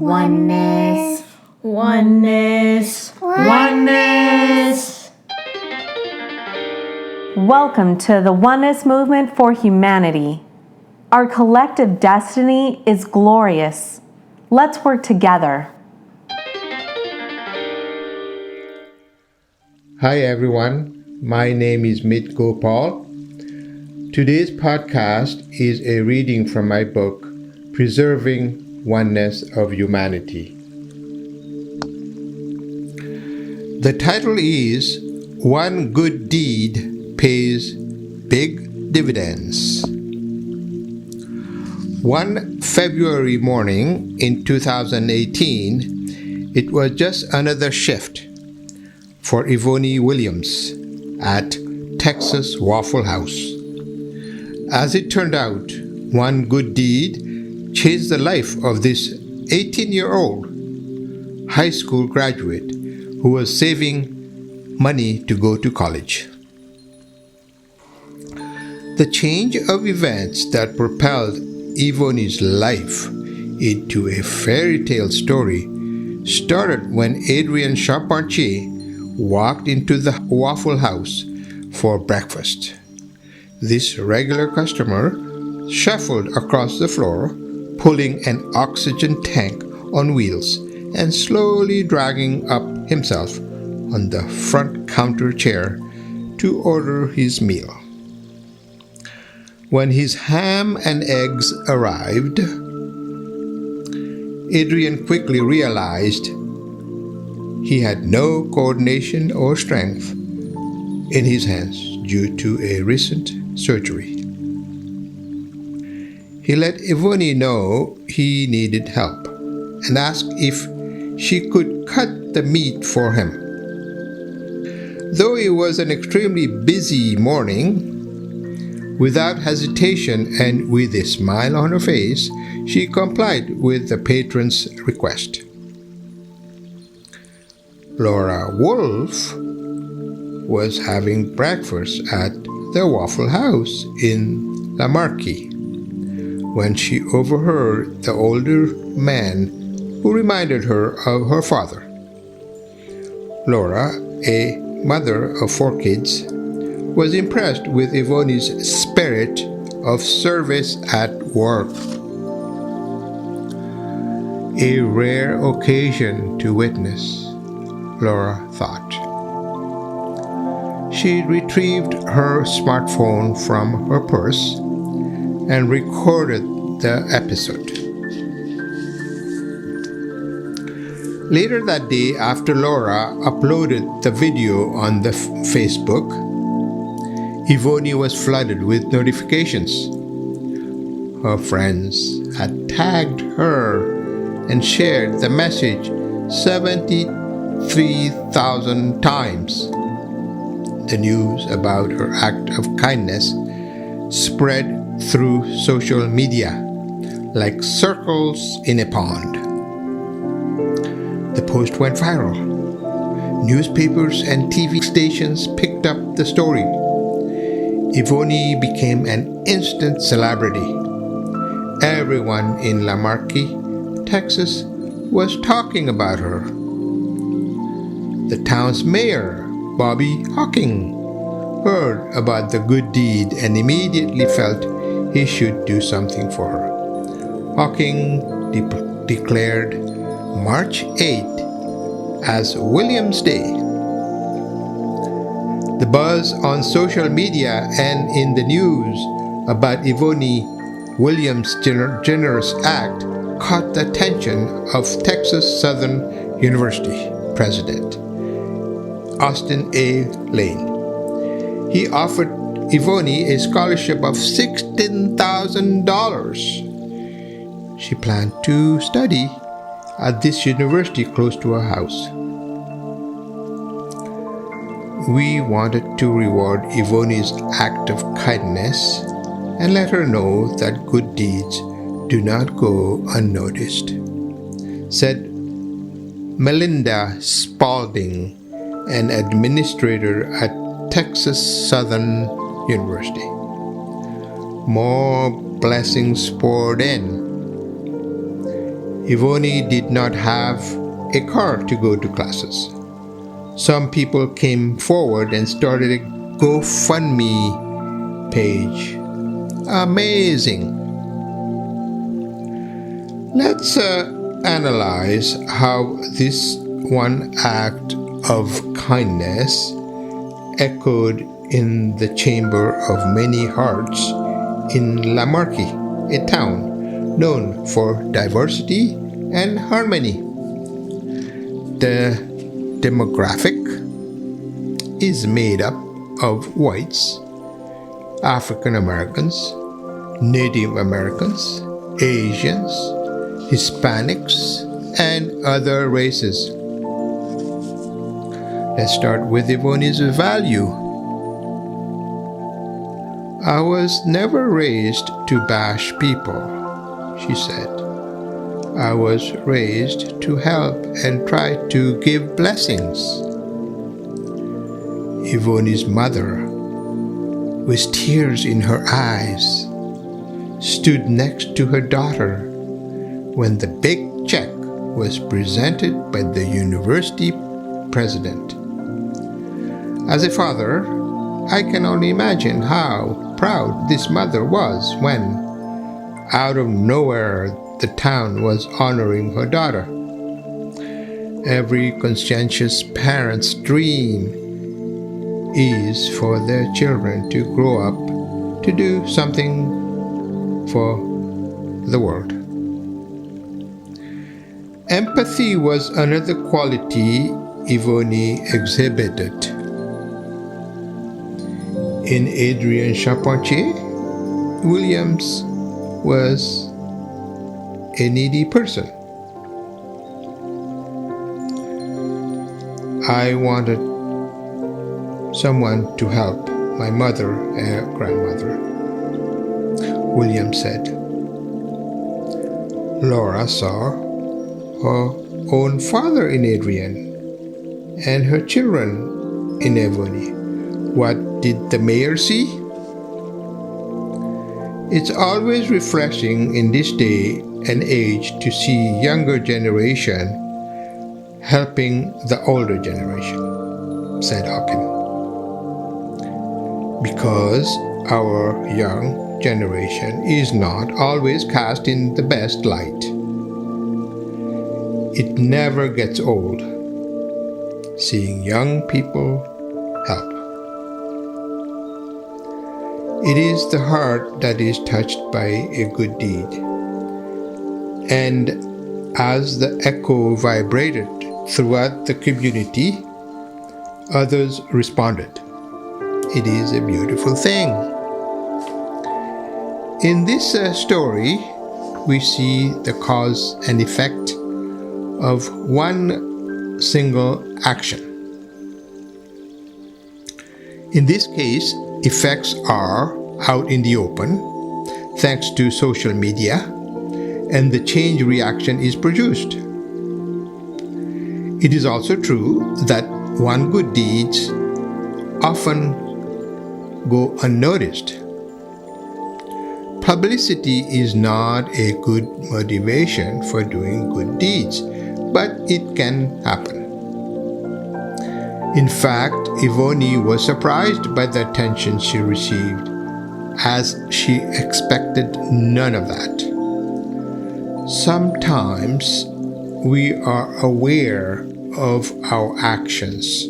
Oneness. Oneness. Oneness. Welcome to the Oneness Movement for Humanity. Our collective destiny is glorious. Let's work together. Hi everyone, my name is Mit Gopal. Today's podcast is a reading from my book, Preserving Oneness of Humanity. The title is One Good Deed Pays Big Dividends. One February morning in 2018, it was just another shift for Yvonne Williams at Texas Waffle House. As it turned out, one good deed changed the life of this 18-year-old high school graduate who was saving money to go to college. The change of events that propelled Yvonne's life into a fairy tale story started when Adrian Charpentier walked into the Waffle House for breakfast. This regular customer shuffled across the floor, pulling an oxygen tank on wheels and slowly dragging up himself on the front counter chair to order his meal. When his ham and eggs arrived, Adrian quickly realized he had no coordination or strength in his hands due to a recent surgery. He let Yvonne know he needed help and asked if she could cut the meat for him. Though it was an extremely busy morning, without hesitation and with a smile on her face, she complied with the patron's request. Laura Wolf was having breakfast at the Waffle House in La Marquis when she overheard the older man who reminded her of her father. Laura, a mother of 4 kids, was impressed with Yvonne's spirit of service at work. A rare occasion to witness, Laura thought. She retrieved her smartphone from her purse and recorded the episode. Later that day, after Laura uploaded the video on the Facebook, Yvonne was flooded with notifications. Her friends had tagged her and shared the message 73,000 times. The news about her act of kindness spread through social media like circles in a pond. The post went viral. Newspapers and TV stations picked up the story. Yvonne became an instant celebrity. Everyone in La Marquis, Texas, was talking about her. The town's mayor, Bobby Hawking, heard about the good deed and immediately felt he should do something for her. Hawking declared March 8th as Williams Day. The buzz on social media and in the news about Yvonne Williams' generous act caught the attention of Texas Southern University President Austin A. Lane. He offered Yvonne a scholarship of $16,000. She planned to study at this university close to her house. We wanted to reward Yvonne's act of kindness and let her know that good deeds do not go unnoticed, said Melinda Spalding, an administrator at Texas Southern University. More blessings poured in. Ivoni did not have a car to go to classes. Some people came forward and started a GoFundMe page. Amazing. Let's analyze how this one act of kindness echoed in the chamber of many hearts in La Marque, a town known for diversity and harmony. The demographic is made up of whites, African Americans, Native Americans, Asians, Hispanics, and other races. Let's start with Ivoni's value. I was never raised to bash people, she said. I was raised to help and try to give blessings. Ivoni's mother, with tears in her eyes, stood next to her daughter when the big check was presented by the university president. As a father, I can only imagine how proud this mother was when, out of nowhere, the town was honoring her daughter. Every conscientious parent's dream is for their children to grow up to do something for the world. Empathy was another quality Ivoni exhibited. In Adrian Charpentier, Williams was a needy person. I wanted someone to help my mother and grandmother, Williams said. Laura saw her own father in Adrian and her children in Ivoni. What did the mayor see? It's always refreshing in this day and age to see younger generation helping the older generation, said Hawken. Because our young generation is not always cast in the best light. It never gets old seeing young people help. It is the heart that is touched by a good deed. And as the echo vibrated throughout the community, others responded. It is a beautiful thing. In this story, we see the cause and effect of one single action. In this case, effects are out in the open thanks to social media, and the change reaction is produced. It is also true that one good deeds often go unnoticed. Publicity is not a good motivation for doing good deeds, but it can happen. In fact, Ivoni was surprised by the attention she received, as she expected none of that. Sometimes we are aware of our actions,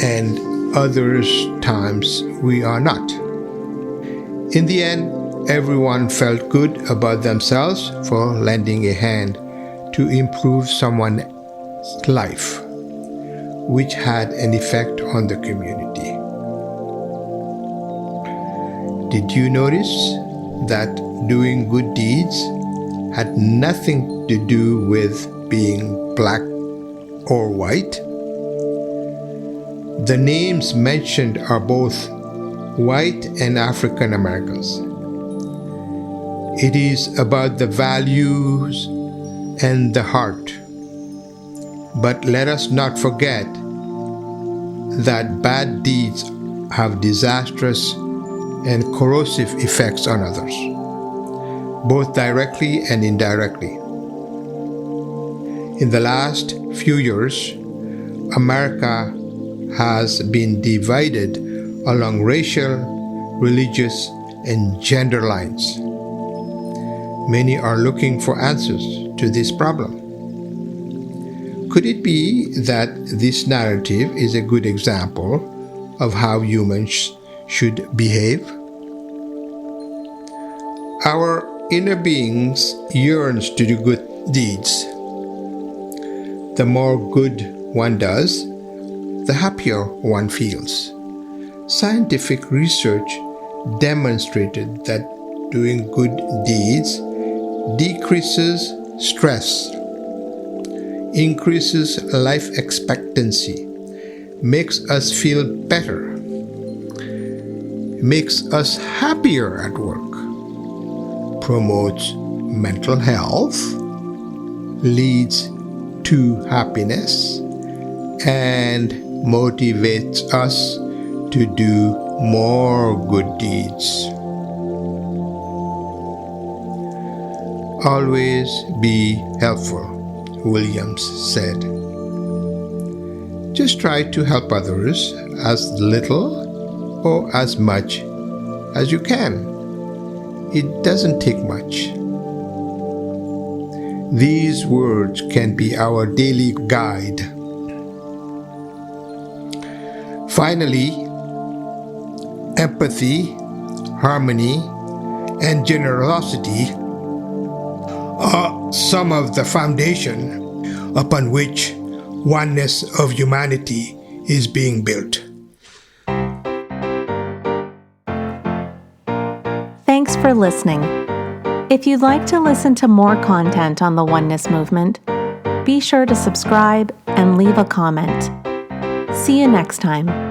and other times we are not. In the end, everyone felt good about themselves for lending a hand to improve someone's life, which had an effect on the community. Did you notice that doing good deeds had nothing to do with being black or white? The names mentioned are both white and African Americans. It is about the values and the heart. But let us not forget that bad deeds have disastrous and corrosive effects on others, both directly and indirectly. In the last few years, America has been divided along racial, religious, and gender lines. Many are looking for answers to this problem. Could it be that this narrative is a good example of how humans should behave? Our inner beings yearns to do good deeds. The more good one does, the happier one feels. Scientific research demonstrated that doing good deeds decreases stress, increases life expectancy, makes us feel better, makes us happier at work, promotes mental health, leads to happiness, and motivates us to do more good deeds. Always be helpful, Williams said. Just try to help others as little or as much as you can. It doesn't take much. These words can be our daily guide. Finally, empathy, harmony, and generosity are some of the foundation upon which oneness of humanity is being built. Thanks for listening. If you'd like to listen to more content on the Oneness movement, be sure to subscribe and leave a comment. See you next time.